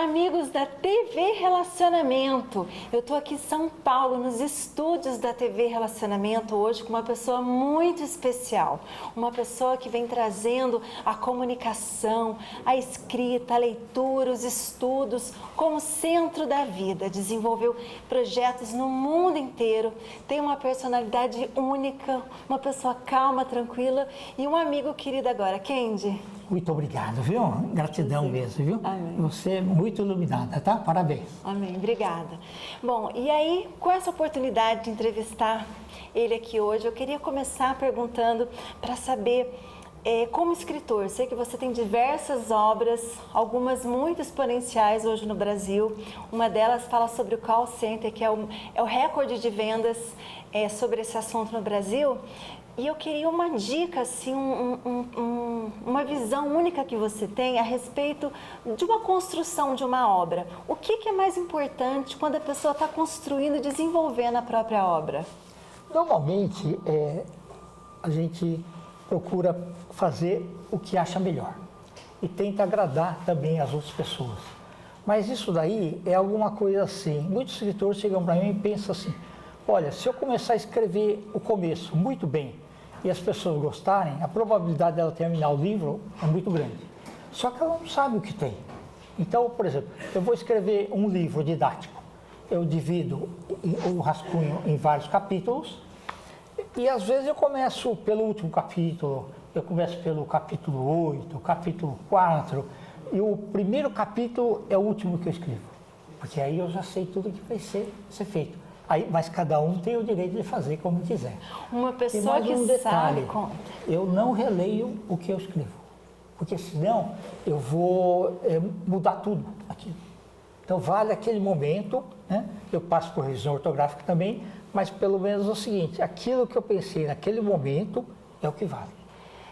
amigos da TV Relacionamento. Eu estou aqui em São Paulo, nos estúdios da TV Relacionamento, hoje com uma pessoa muito especial. Uma pessoa que vem trazendo a comunicação, a escrita, a leitura, os estudos como centro da vida. Desenvolveu projetos no mundo inteiro, tem uma personalidade única, uma pessoa calma, tranquila e um amigo querido agora. Kendi. Muito obrigado, viu? Gratidão mesmo, viu? Amém. Você é muito iluminada, tá? Parabéns. Amém, obrigada. Bom, e aí, com essa oportunidade de entrevistar ele aqui hoje, eu queria começar perguntando para saber, como escritor, sei que você tem diversas obras, algumas muito exponenciais hoje no Brasil. Uma delas fala sobre o call center, que é o recorde de vendas sobre esse assunto no Brasil. E eu queria uma dica, assim, uma visão única que você tem a respeito de uma construção de uma obra. O que é mais importante quando a pessoa está construindo e desenvolvendo a própria obra? Normalmente, a gente procura fazer o que acha melhor e tenta agradar também as outras pessoas. Mas isso daí é alguma coisa assim. Muitos escritores chegam para mim e pensam assim, olha, se eu começar a escrever o começo muito bem, e as pessoas gostarem, a probabilidade dela terminar o livro é muito grande. Só que ela não sabe o que tem. Então, por exemplo, eu vou escrever um livro didático. Eu divido o rascunho em vários capítulos e às vezes eu começo pelo último capítulo, eu começo pelo capítulo 8, capítulo 4 e o primeiro capítulo é o último que eu escrevo. Porque aí eu já sei tudo que vai ser feito. Aí, mas cada um tem o direito de fazer como quiser. Uma pessoa que detalhe, sabe, conta. Eu não releio o que eu escrevo, porque senão eu vou mudar tudo aquilo. Então vale aquele momento, né? Eu passo por revisão ortográfica também, mas pelo menos é o seguinte, aquilo que eu pensei naquele momento é o que vale.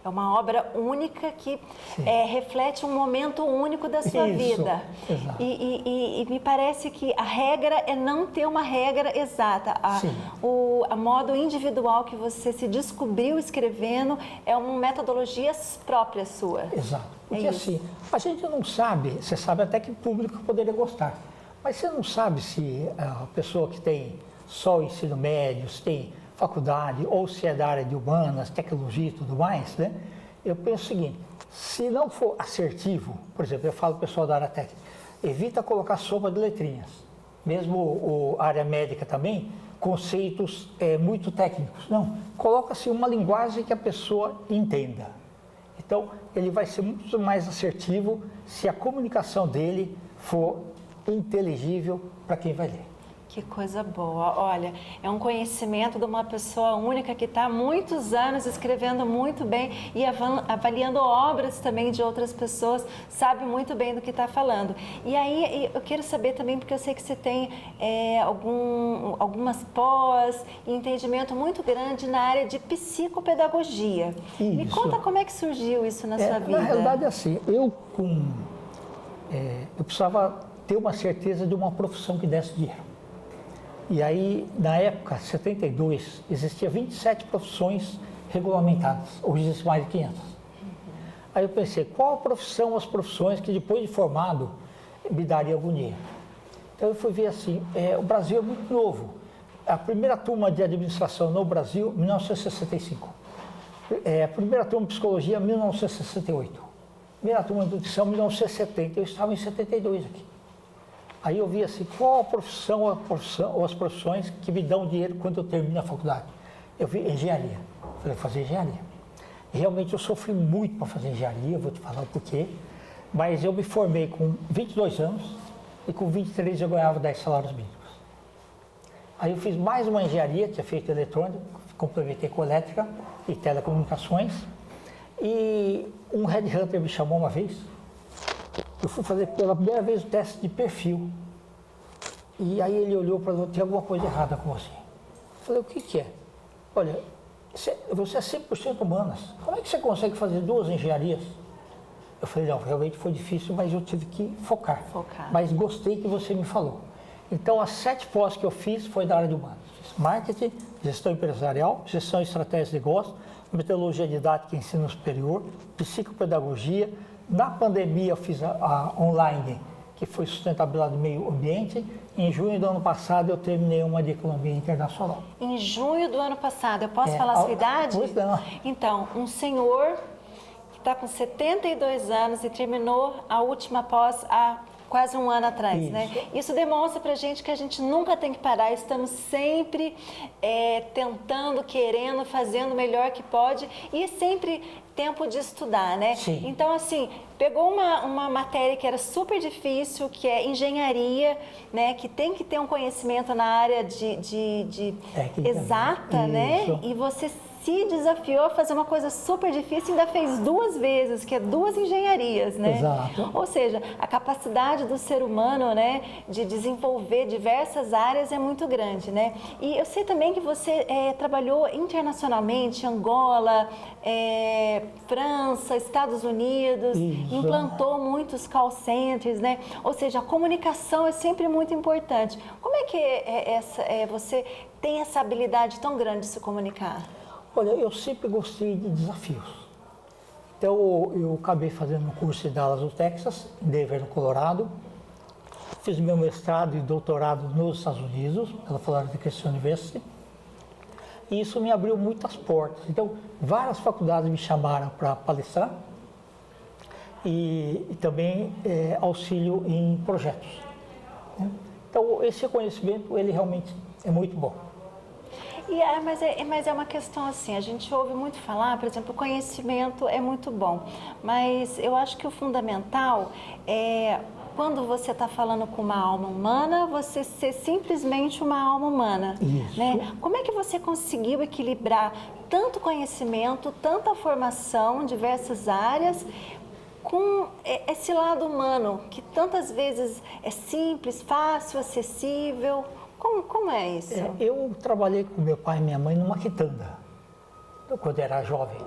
É uma obra única que reflete um momento único da sua vida. Exato. E me parece que a regra é não ter uma regra exata. A modo individual que você se descobriu escrevendo é uma metodologia própria sua. Exato. Porque assim, a gente não sabe, você sabe até que público poderia gostar, mas você não sabe se a pessoa que tem só o ensino médio, se tem faculdade, ou se é da área de humanas, tecnologia e tudo mais, né? Eu penso o seguinte, se não for assertivo, por exemplo, eu falo para o pessoal da área técnica, evita colocar sopa de letrinhas. Mesmo a área médica também, conceitos muito técnicos. Não, coloca-se uma linguagem que a pessoa entenda. Então, ele vai ser muito mais assertivo se a comunicação dele for inteligível para quem vai ler. Que coisa boa. Olha, é um conhecimento de uma pessoa única que está há muitos anos escrevendo muito bem e avaliando obras também de outras pessoas, sabe muito bem do que está falando. E aí eu quero saber também, porque eu sei que você tem algumas pós e entendimento muito grande na área de psicopedagogia. Isso. Me conta como é que surgiu isso na sua vida. Na realidade, assim, eu precisava ter uma certeza de uma profissão que desse dinheiro. E aí, na época, 72, existia 27 profissões regulamentadas. Hoje existem mais de 500. Aí eu pensei, qual a profissão, as profissões que depois de formado me daria algum dinheiro? Então eu fui ver assim, o Brasil é muito novo. A primeira turma de administração no Brasil, 1965. A primeira turma de psicologia, 1968. A primeira turma de nutrição, 1970. Eu estava em 72 aqui. Aí eu vi assim, qual a profissão ou as profissões que me dão dinheiro quando eu termino a faculdade? Eu vi engenharia. Falei, fazer engenharia. E realmente eu sofri muito para fazer engenharia, vou te falar o porquê. Mas eu me formei com 22 anos e com 23 eu ganhava 10 salários mínimos. Aí eu fiz mais uma engenharia, tinha feito eletrônica, complementei com elétrica e telecomunicações. E um headhunter me chamou uma vez. Eu fui fazer pela primeira vez o teste de perfil. E aí ele olhou para mim, tem alguma coisa errada com você. Eu falei, o que é? Olha, você é 100% humanas. Como é que você consegue fazer 2 engenharias? Eu falei, não, realmente foi difícil, mas eu tive que focar. Mas gostei que você me falou. Então, as 7 pós que eu fiz foi da área de humanas. Fiz marketing, gestão empresarial, gestão e estratégia de negócio, metodologia didática e ensino superior, psicopedagogia. Na pandemia eu fiz a online, que foi sustentabilidade do meio ambiente. Em junho do ano passado eu terminei uma de economia internacional. Em junho do ano passado, eu posso falar a sua idade? Pois não. Então, um senhor que está com 72 anos e terminou a última pós há quase um ano atrás, Isso. né? Isso demonstra pra gente que a gente nunca tem que parar, estamos sempre tentando, querendo, fazendo o melhor que pode e sempre tempo de estudar, né? Sim. Então, assim, pegou uma matéria que era super difícil, que é engenharia, né? Que tem que ter um conhecimento na área de exata, né? E você se desafiou a fazer uma coisa super difícil e ainda fez 2 vezes, que é 2 engenharias, né? Exato. Ou seja, a capacidade do ser humano, né, de desenvolver diversas áreas é muito grande, né? E eu sei também que você trabalhou internacionalmente, Angola, França, Estados Unidos, Isso. implantou muitos call centers, né? Ou seja, a comunicação é sempre muito importante. Como é que você tem essa habilidade tão grande de se comunicar? Olha, eu sempre gostei de desafios. Então, eu acabei fazendo um curso em Dallas, no Texas, em Denver, no Colorado. Fiz meu mestrado e doutorado nos Estados Unidos, pela Florida Christian University. E isso me abriu muitas portas. Então, várias faculdades me chamaram para palestrar e também auxílio em projetos, né? Então, esse conhecimento, ele realmente é muito bom. Mas é uma questão assim, a gente ouve muito falar, por exemplo, o conhecimento é muito bom, mas eu acho que o fundamental é, quando você está falando com uma alma humana, você ser simplesmente uma alma humana. Isso. Né? Como é que você conseguiu equilibrar tanto conhecimento, tanta formação em diversas áreas, com esse lado humano, que tantas vezes é simples, fácil, acessível? Como é isso? Eu trabalhei com meu pai e minha mãe numa quitanda, quando era jovem.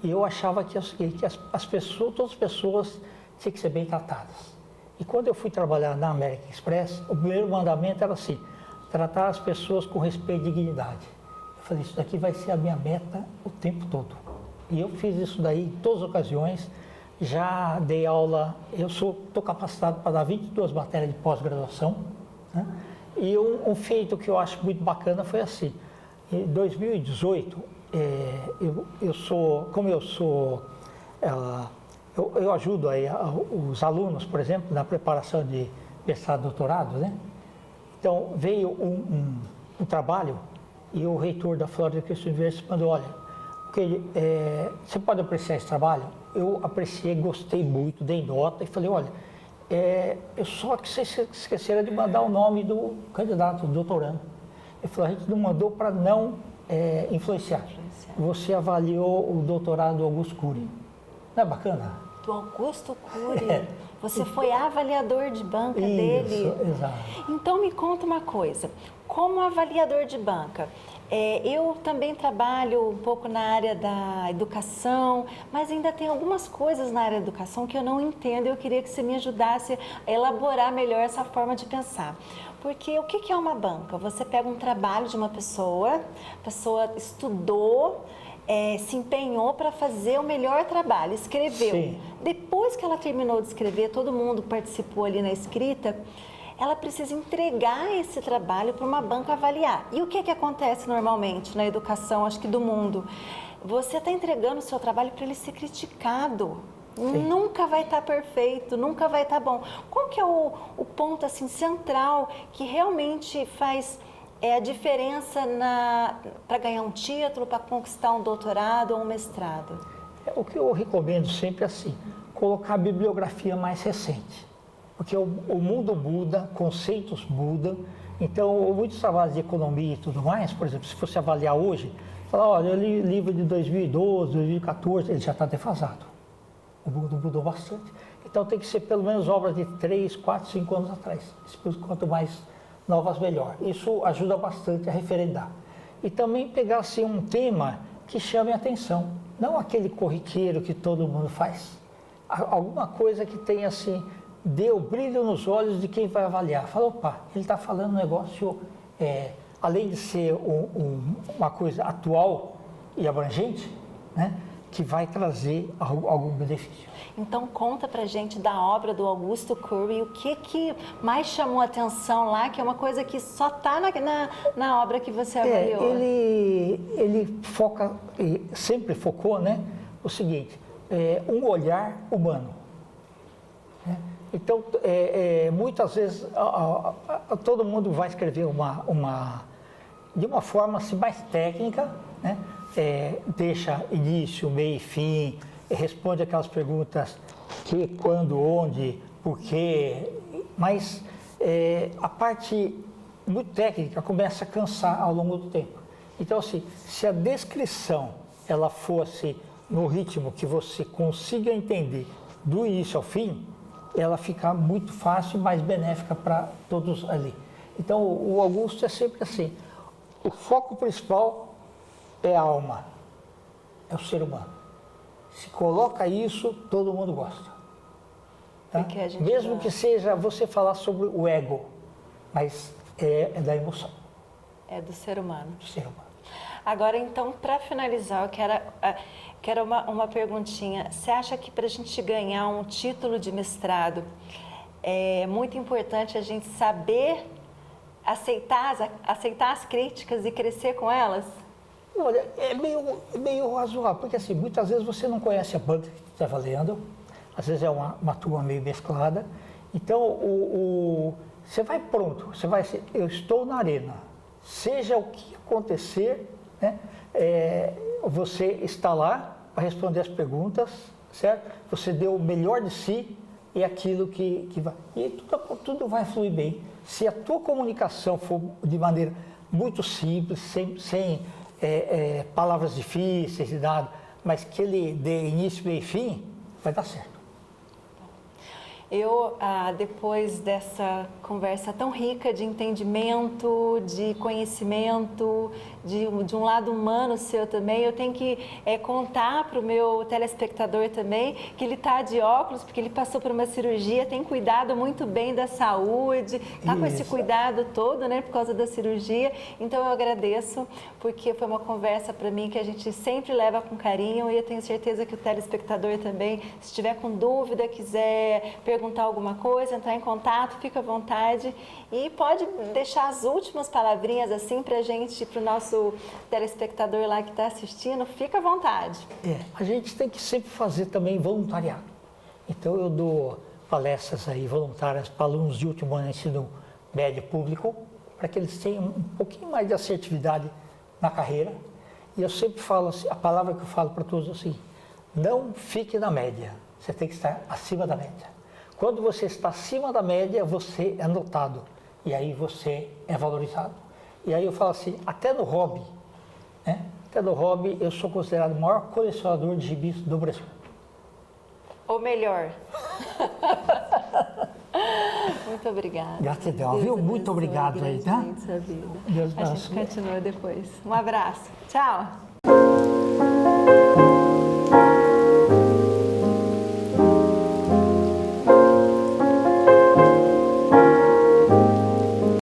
E eu achava que as pessoas, todas as pessoas tinham que ser bem tratadas. E quando eu fui trabalhar na American Express, o primeiro mandamento era assim, tratar as pessoas com respeito e dignidade. Eu falei, isso daqui vai ser a minha meta o tempo todo. E eu fiz isso daí em todas as ocasiões. Já dei aula, eu estou capacitado para dar 22 matérias de pós-graduação, né? E um feito que eu acho muito bacana foi assim, em 2018, eu ajudo aí os alunos, por exemplo, na preparação de mestrado e doutorado, né? Então, veio um trabalho e o reitor da Florida Christian University mandou, olha, você pode apreciar esse trabalho? Eu apreciei, gostei muito, dei nota e falei, olha, só que vocês esqueceram de mandar o nome do candidato, do doutorando. Ele falou, a gente não mandou para não influenciar. Você avaliou o doutorado do Augusto Cury. Não é bacana? Do Augusto Cury? Você foi avaliador de banca dele? Isso, exato. Então me conta uma coisa, como avaliador de banca, eu também trabalho um pouco na área da educação, mas ainda tem algumas coisas na área da educação que eu não entendo e eu queria que você me ajudasse a elaborar melhor essa forma de pensar. Porque o que é uma banca? Você pega um trabalho de uma pessoa, a pessoa estudou, se empenhou para fazer o melhor trabalho, escreveu. Sim. Depois que ela terminou de escrever, todo mundo participou ali na escrita, ela precisa entregar esse trabalho para uma banca avaliar. E o que acontece normalmente na educação, acho que do mundo? Você está entregando o seu trabalho para ele ser criticado. Sim. Nunca vai estar perfeito, nunca vai estar bom. Qual que é o ponto assim, central que realmente faz a diferença para ganhar um título, para conquistar um doutorado ou um mestrado? O que eu recomendo sempre é assim, colocar a bibliografia mais recente. Porque o mundo muda, conceitos mudam, então muitos trabalhos de economia e tudo mais, por exemplo, se você avaliar hoje, falar, olha, eu li livro de 2012, 2014, ele já está defasado. O mundo mudou bastante. Então tem que ser pelo menos obras de 3, 4, 5 anos atrás. Quanto mais novas, melhor. Isso ajuda bastante a referendar. E também pegar assim, um tema que chame a atenção, não aquele corriqueiro que todo mundo faz. Alguma coisa que tenha assim, dê o brilho nos olhos de quem vai avaliar. Fala, opa, ele está falando um negócio, além de ser uma coisa atual e abrangente, né? que vai trazer algum benefício. Então conta pra gente da obra do Augusto Curry, o que mais chamou a atenção lá, que é uma coisa que só está na obra que você avaliou. Ele foca, sempre focou, né, o seguinte, um olhar humano. Né? Então, muitas vezes, todo mundo vai escrever de uma forma assim, mais técnica, né? Deixa início, meio e fim, responde aquelas perguntas que, quando, onde, por quê, mas a parte muito técnica começa a cansar ao longo do tempo. Então, assim, se a descrição ela fosse no ritmo que você consiga entender do início ao fim, ela fica muito fácil e mais benéfica para todos ali. Então, o Augusto é sempre assim, o foco principal é a alma, é o ser humano. Se coloca isso, todo mundo gosta. Tá? Mesmo que seja você falar sobre o ego, mas é da emoção. É do ser humano. Do ser humano. Agora, então, para finalizar, eu quero uma perguntinha. Você acha que para a gente ganhar um título de mestrado, é muito importante a gente saber aceitar as críticas e crescer com elas? Olha, é meio razoável, porque assim, muitas vezes você não conhece a banca que está valendo, às vezes é uma turma meio mesclada, então você vai pronto, você vai ser, eu estou na arena, seja o que acontecer, né, você está lá para responder as perguntas, certo? Você deu o melhor de si e aquilo que vai, e tudo vai fluir bem. Se a tua comunicação for de maneira muito simples, sem palavras difíceis e nada, mas que ele dê início, meio e fim, vai dar certo. Eu, depois dessa conversa tão rica de entendimento, de conhecimento, de um lado humano seu também, eu tenho que contar para o meu telespectador também que ele está de óculos, porque ele passou por uma cirurgia, tem cuidado muito bem da saúde, está com esse cuidado todo, né, por causa da cirurgia. Então eu agradeço, porque foi uma conversa para mim que a gente sempre leva com carinho e eu tenho certeza que o telespectador também, se tiver com dúvida, quiser perguntar alguma coisa, entrar em contato, fica à vontade e pode deixar as últimas palavrinhas assim para a gente, para o nosso telespectador lá que está assistindo, fica à vontade. A gente tem que sempre fazer também voluntariado. Então eu dou palestras aí voluntárias para alunos de último ano de ensino médio público, para que eles tenham um pouquinho mais de assertividade na carreira. E eu sempre falo assim, a palavra que eu falo para todos é assim, não fique na média, você tem que estar acima da média. Quando você está acima da média, você é notado e aí você é valorizado. E aí eu falo assim, até no hobby, né? Até no hobby eu sou considerado o maior colecionador de gibis do Brasil. Ou melhor. Muito obrigada. Gratidão, viu? Muito obrigado aí, tá? A gente continua depois. Um abraço. Tchau.